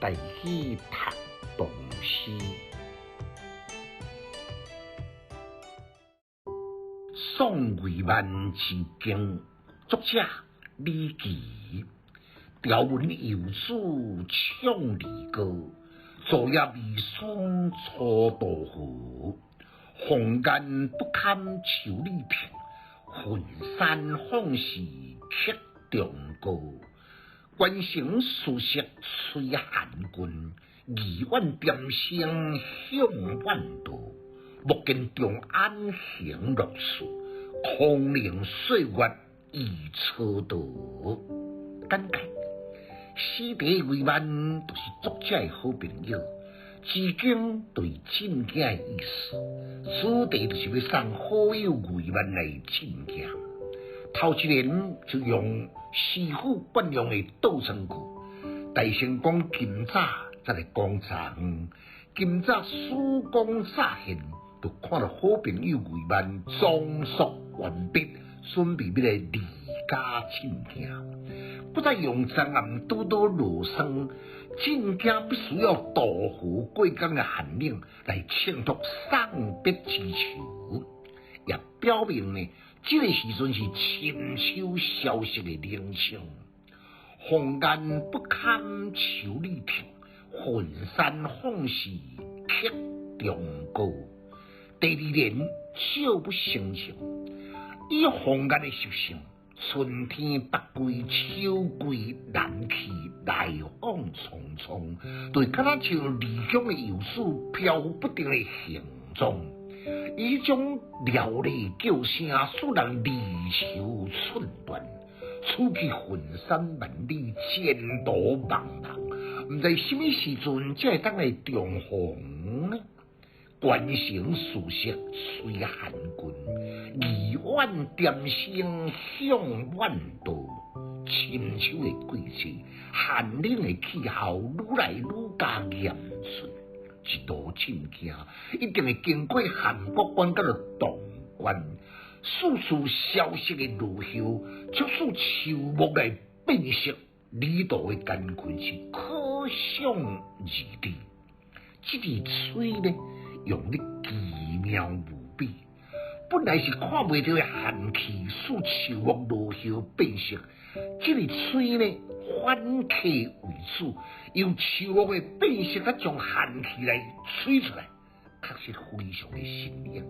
带去读唐诗。送魏万之境，作者李颀。条文游子唱离歌，昨夜微霜初渡河。红颜不堪千里平，浑山红是曲中歌。关城素色吹寒君，二万点声响万道。目见长安行路处，空灵岁月已蹉跎。简介：诗题魏万就是作者的好朋友，之经对进京的意思。此地就是要送好友魏万来进京。头一年就用师傅惯用的倒装句，大声讲今早，再来讲昨昏。今早曙光乍现，就看到好朋友魏万装束完毕，准备要来离家进京。不再用昨暗拄到落霜，进京必须要渡河过江的寒冷来衬托送别之情，也表明呢，这个时阵是深秋消息的冷清。红颜不堪千里平，浑山红是曲中歌。第二年少不生情，以红颜的习性，春天北归，秋归南去，来往匆匆，就敢若像离乡的游子飘忽不定的行踪。伊种嘹丽叫声，使人离愁寸断。此去浑山万里，前途茫茫，毋知什么时阵才会当来重逢呢？关城素色吹寒君，二万点声响万道。深秋的季节，寒冷的气候愈来愈加严峻。一路进京，一定会经过函谷关到东关，处处消息的路后，促使树木来变色，旅途的艰困是可想而知。这字吹呢，用得奇妙无比，本来是看袂到的寒气，使树木落后变色。这个吹呢，反客为主，用树木的变色，甲将寒气来吹出来，确实非常的神灵。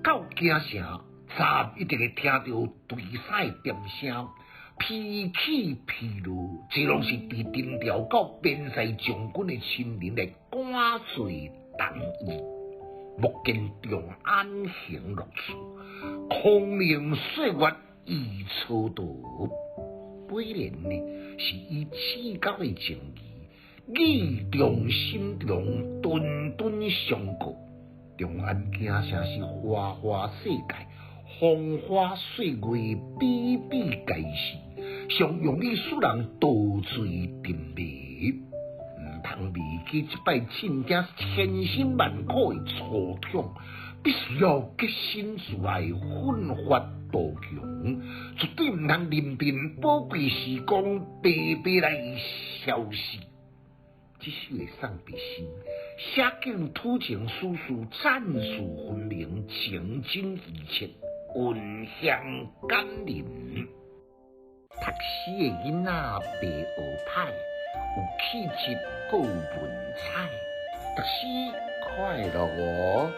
到京城，早一定会听到队山的点声，披起披落，这拢是伫丁条到边塞将军的亲临来赶随同意。目见长安行路处，空灵岁月已蹉跎。本年呢，是以至高的情义，义重心重，顿顿相告。长安京城是花花世界，风花雪月，比比皆是，常容易使人倒醉沉迷。唔通忘记一摆进京千辛万苦的初衷，必须要洁身自爱，奋发图强，绝对唔通临阵宝贵时光白白来消失。这首的送别诗，写尽土情丝丝，战事分明，情真意切，温香感人。读诗的囡仔袂学歹，有气质，够有文采。读诗快乐哦！